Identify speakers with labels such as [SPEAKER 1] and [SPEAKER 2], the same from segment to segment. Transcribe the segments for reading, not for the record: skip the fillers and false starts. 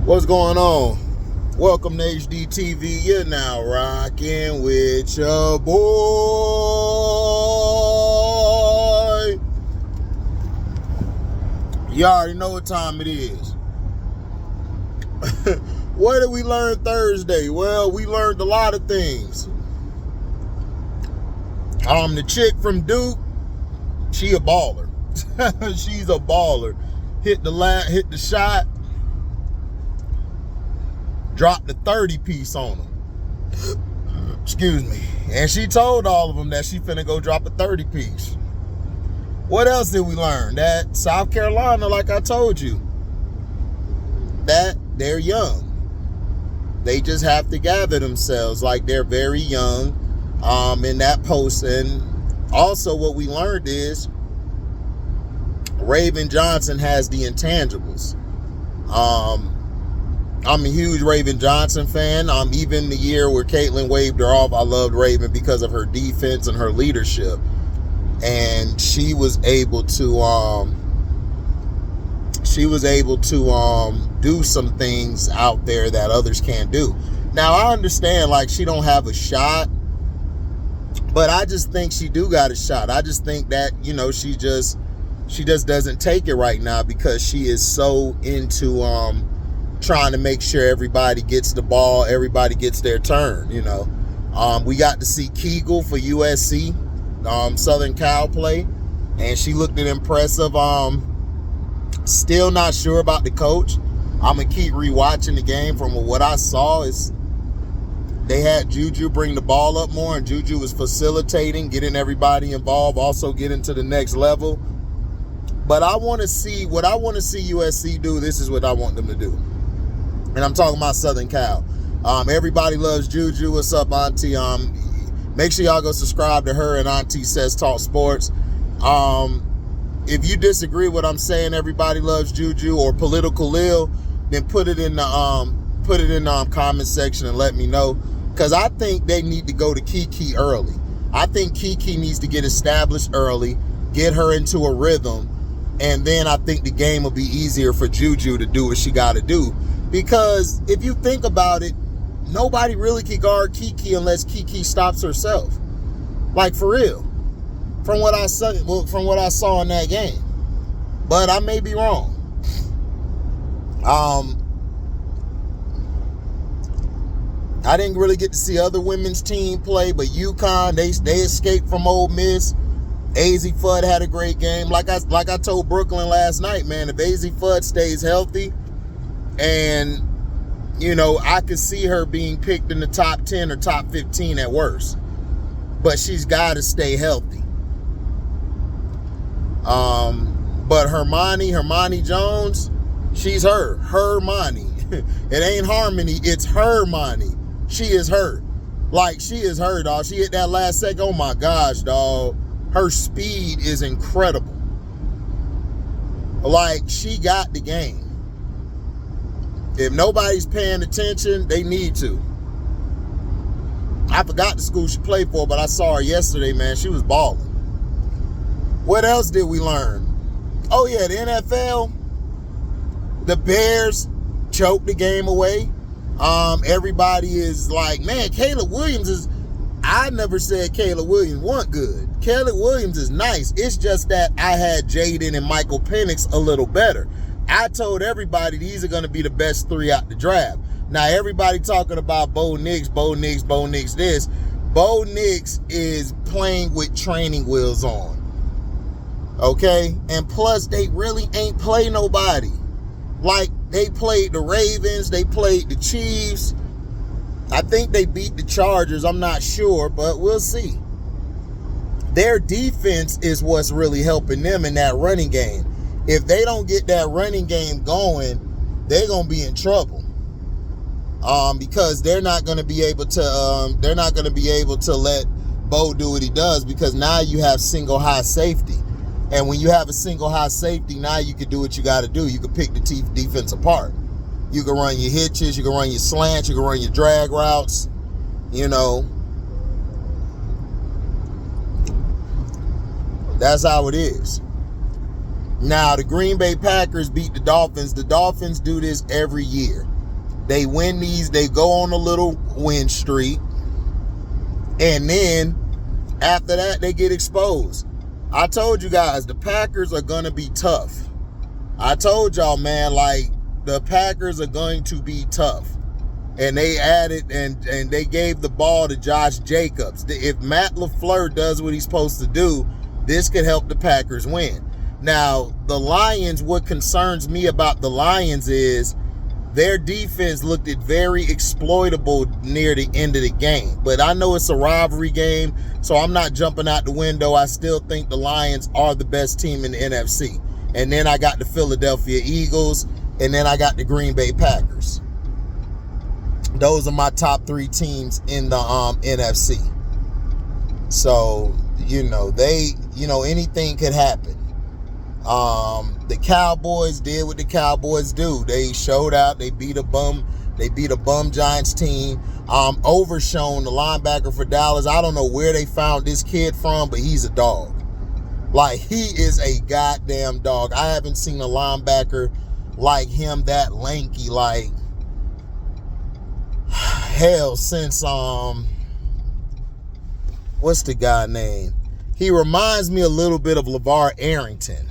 [SPEAKER 1] What's going on? Welcome to HDiiTV. You're now rocking with your boy. You already know what time it is. What did we learn Thursday? Well, we learned a lot of things. The chick from Duke, she a baller. She's a baller. Hit the shot. Dropped the 30 piece on them. Excuse me. And she told all of them that she finna go drop a 30 piece. What else did we learn? That South Carolina, like I told you, that they're young. They just have to gather themselves like they're very young in that post. And also what we learned is Raven Johnson has the intangibles. I'm a huge Raven Johnson fan. Even the year where Caitlin waved her off, I loved Raven because of her defense and her leadership. And she was able to do some things out there that others can't do. Now I understand, like, she don't have a shot, but I just think she do got a shot. I just think that, she just doesn't take it right now because she is so into trying to make sure everybody gets the ball, everybody gets their turn. We got to see Kegel for USC, Southern Cal play, and she looked impressive. Still not sure about the coach. I'm gonna keep rewatching the game. From what I saw, is they had Juju bring the ball up more, and Juju was facilitating, getting everybody involved, also getting to the next level. But what I want to see USC do, this is what I want them to do. And I'm talking about Southern Cal. Everybody loves Juju. What's up, Auntie? Make sure y'all go subscribe to her and Auntie Says Talk Sports. If you disagree with what I'm saying, everybody loves Juju or Political Lil, then put it in the comment section and let me know. Because I think they need to go to Kiki early. I think Kiki needs to get established early, get her into a rhythm, and then I think the game will be easier for Juju to do what she got to do. Because if you think about it, nobody really can guard Kiki unless Kiki stops herself. Like, for real. From what I saw in that game. But I may be wrong. I didn't really get to see other women's team play, but UConn, they escaped from Ole Miss. AZ Fudd had a great game. Like I told Brooklyn last night, man, if AZ Fudd stays healthy, and, I could see her being picked in the top 10 or top 15 at worst. But she's got to stay healthy. But Hermione Jones, she's her. Hermione. It ain't Harmony, it's Hermione. She is her. Like, she is her, dog. She hit that last second. Oh, my gosh, dog. Her speed is incredible. Like, she got the game. If nobody's paying attention, they need to. I forgot the school she played for, but I saw her yesterday, man. She was balling. What else did we learn? Oh, yeah, the NFL. The Bears choked the game away. Everybody is like, man, Caleb Williams is... I never said Caleb Williams wasn't good. Caleb Williams is nice. It's just that I had Jaden and Michael Penix a little better. I told everybody these are going to be the best three out the draft. Now, everybody talking about Bo Nix this. Bo Nix is playing with training wheels on. Okay? And plus, they really ain't play nobody. Like, they played the Ravens. They played the Chiefs. I think they beat the Chargers. I'm not sure, but we'll see. Their defense is what's really helping them in that running game. If they don't get that running game going, they're gonna be in trouble. Because they're not gonna be able to. Let Bo do what he does, because now you have single high safety, and when you have a single high safety, now you can do what you got to do. You can pick the defense apart. You can run your hitches. You can run your slants. You can run your drag routes. That's how it is. Now, the Green Bay Packers beat the Dolphins. The Dolphins do this every year. They win these, they go on a little win streak, and then after that, they get exposed. I told you guys, the Packers are going to be tough. I told y'all, man, like, the Packers are going to be tough. And they added and they gave the ball to Josh Jacobs. If Matt LaFleur does what he's supposed to do, this could help the Packers win. Now, the Lions, what concerns me about the Lions is their defense looked very exploitable near the end of the game. But I know it's a rivalry game, so I'm not jumping out the window. I still think the Lions are the best team in the NFC. And then I got the Philadelphia Eagles, and then I got the Green Bay Packers. Those are my top 3 teams in the NFC. So, anything could happen. The Cowboys did what the Cowboys do. They showed out. They beat a bum Giants team. Overshown, the linebacker for Dallas. I don't know where they found this kid from, but he's a dog. Like, he is a goddamn dog. I haven't seen a linebacker like him, that lanky, like, hell, since what's the guy name? He reminds me a little bit of LeVar Arrington.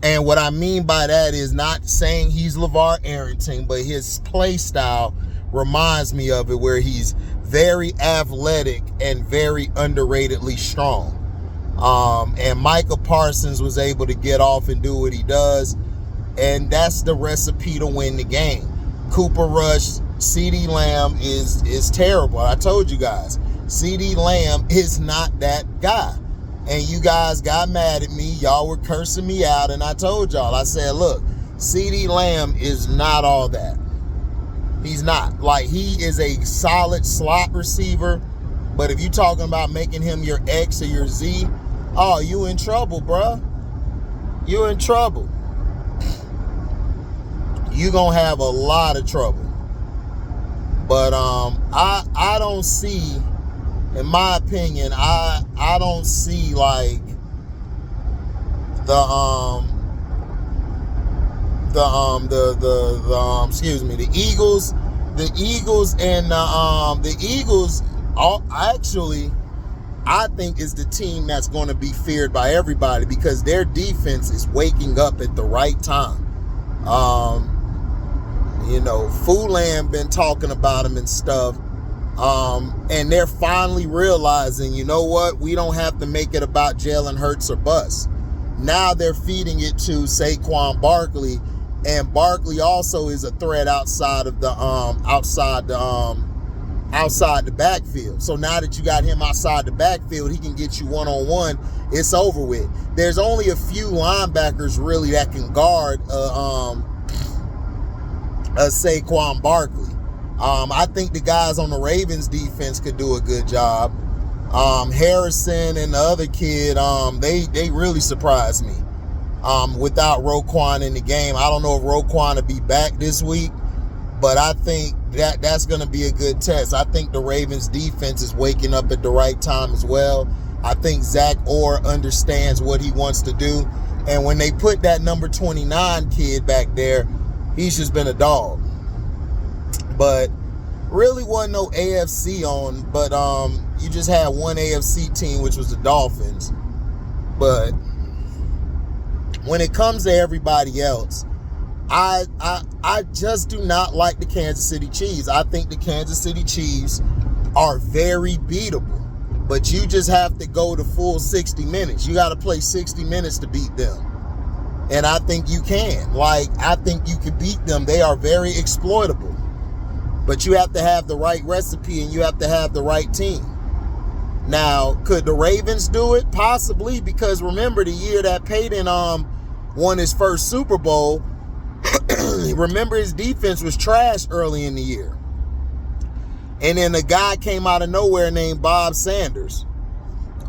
[SPEAKER 1] And what I mean by that is not saying he's LeVar Arrington, but his play style reminds me of it, where he's very athletic and very underratedly strong. And Micah Parsons was able to get off and do what he does. And that's the recipe to win the game. Cooper Rush, CeeDee Lamb is terrible. I told you guys, CeeDee Lamb is not that guy. And you guys got mad at me. Y'all were cursing me out. And I told y'all, I said, look, CeeDee Lamb is not all that. He's not. Like, he is a solid slot receiver. But if you're talking about making him your X or your Z, oh, you in trouble, bruh. You in trouble. You gonna have a lot of trouble. But I don't see, in my opinion, I don't see like the Eagles and the Eagles actually, I think, is the team that's going to be feared by everybody, because their defense is waking up at the right time. Foolan been talking about him and stuff. And they're finally realizing, you know what? We don't have to make it about Jalen Hurts or bust. Now they're feeding it to Saquon Barkley, and Barkley also is a threat outside the backfield. So now that you got him outside the backfield, he can get you one-on-one. It's over with. There's only a few linebackers really that can guard Saquon Barkley. I think the guys on the Ravens defense could do a good job. Harrison and the other kid, they really surprised me. Without Roquan in the game, I don't know if Roquan will be back this week, but I think that's going to be a good test. I think the Ravens defense is waking up at the right time as well. I think Zach Orr understands what he wants to do, and when they put that number 29 kid back there, he's just been a dog. But really wasn't no AFC on, but you just had one AFC team, which was the Dolphins. But when it comes to everybody else, I just do not like the Kansas City Chiefs. I think the Kansas City Chiefs are very beatable, but you just have to go the full 60 minutes. You got to play 60 minutes to beat them. And I think you can. Like, I think you can beat them. They are very exploitable. But you have to have the right recipe, and you have to have the right team. Now, could the Ravens do it? Possibly, because remember the year that Peyton won his first Super Bowl, remember his defense was trash early in the year. And then a guy came out of nowhere named Bob Sanders.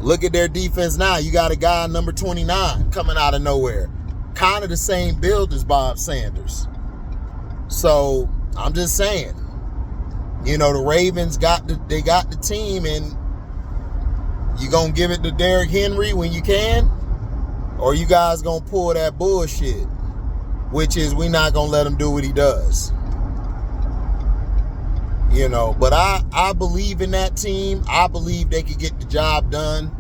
[SPEAKER 1] Look at their defense now. You got a guy number 29 coming out of nowhere. Kind of the same build as Bob Sanders. So, I'm just saying. The Ravens got the team, and you gonna give it to Derrick Henry when you can? Or you guys gonna pull that bullshit, which is we not gonna let him do what he does. You know, but I believe in that team. I believe they could get the job done.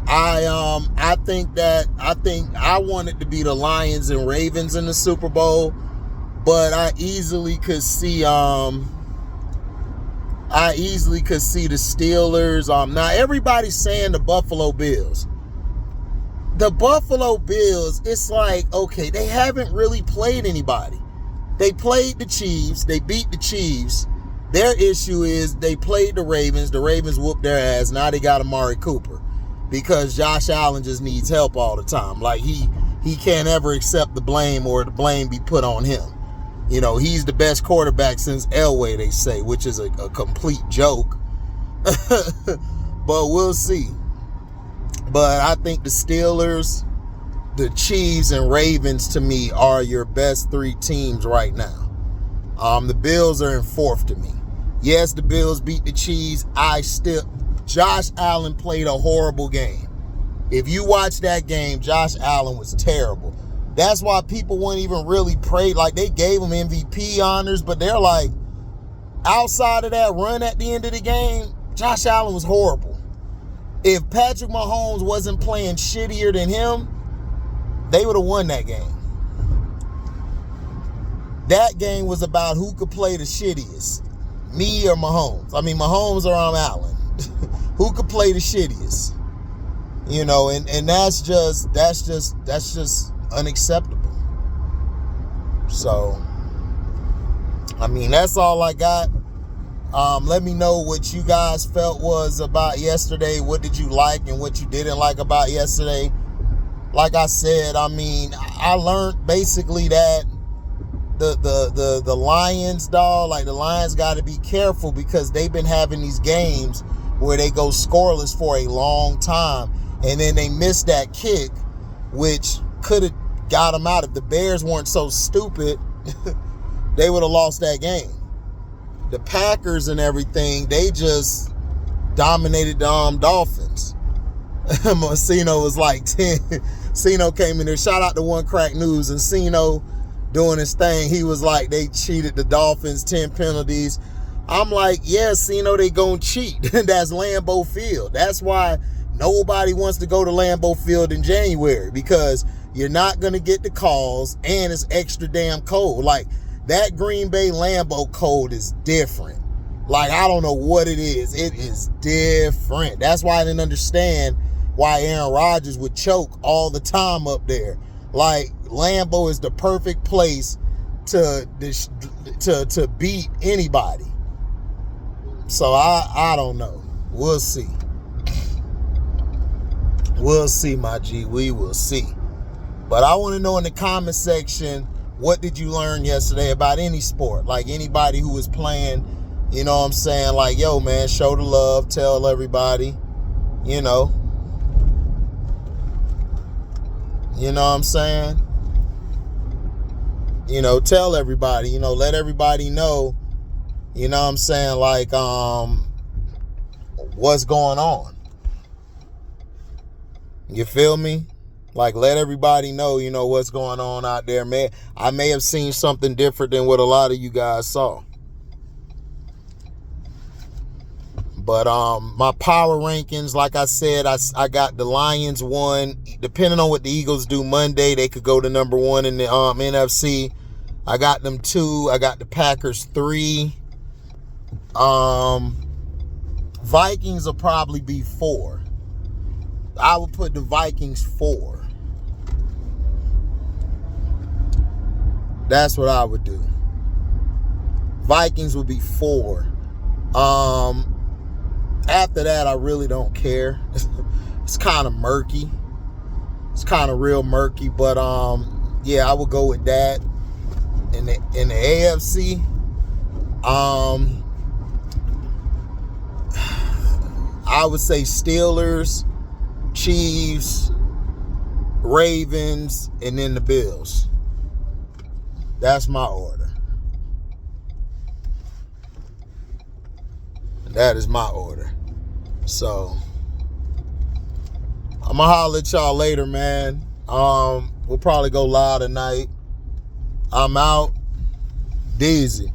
[SPEAKER 1] I think I want it to be the Lions and Ravens in the Super Bowl, but I easily could see the Steelers. Now everybody's saying the Buffalo Bills. The Buffalo Bills, it's like, okay, they haven't really played anybody. They played the Chiefs. They beat the Chiefs. Their issue is they played the Ravens. The Ravens whooped their ass. Now they got Amari Cooper because Josh Allen just needs help all the time. Like he can't ever accept the blame or the blame be put on him. You know, he's the best quarterback since Elway, they say, which is a complete joke. But we'll see. But I think the Steelers, the Chiefs, and Ravens, to me, are your best three teams right now. The Bills are in fourth to me. Yes, the Bills beat the Chiefs. Josh Allen played a horrible game. If you watch that game, Josh Allen was terrible. That's why people weren't even really praised. Like, they gave him MVP honors, but they're like, outside of that run at the end of the game, Josh Allen was horrible. If Patrick Mahomes wasn't playing shittier than him, they would have won that game. That game was about who could play the shittiest, me or Mahomes. I mean, Mahomes or Allen. Who could play the shittiest? You know, and that's just unacceptable. So, I mean, that's all I got. Let me know what you guys felt was about yesterday. What did you like and what you didn't like about yesterday? Like I said, I mean, I learned basically that the Lions, dog, like the Lions got to be careful because they've been having these games where they go scoreless for a long time, and then they miss that kick, which could have got them out. If the Bears weren't so stupid, they would have lost that game. The Packers and everything, they just dominated the Dolphins. Cino was like 10. Cino came in there. Shout out to One Crack News. And Cino doing his thing. He was like, they cheated the Dolphins, 10 penalties. I'm like, yeah, Cino, they gonna cheat. That's Lambeau Field. That's why nobody wants to go to Lambeau Field in January, because you're not gonna get the calls and it's extra damn cold. Like, that Green Bay Lambeau cold is different. Like, I don't know what it is. It is different. That's why I didn't understand why Aaron Rodgers would choke all the time up there. Like, Lambeau is the perfect place to beat anybody. So I don't know. We'll see. We'll see, my G. We will see. But I want to know in the comment section, what did you learn yesterday about any sport? Like, anybody who was playing, you know what I'm saying? Like, yo, man, show the love, tell everybody, you know. You know what I'm saying? You know, tell everybody, you know, let everybody know, you know what I'm saying, like, what's going on. You feel me? Like, let everybody know, you know, what's going on out there, man. I may have seen something different than what a lot of you guys saw. But my power rankings, like I said, I got the Lions 1. Depending on what the Eagles do Monday, they could go to number 1 in the NFC. I got them 2. I got the Packers 3. Vikings will probably be 4. I would put the Vikings 4. That's what I would do. Vikings would be 4. After that, I really don't care. It's kind of murky. It's kind of real murky, but yeah, I would go with that. In the AFC, I would say Steelers, Chiefs, Ravens, and then the Bills. That's my order. That is my order. So, I'm going to holler at y'all later, man. We'll probably go live tonight. I'm out. Deezy.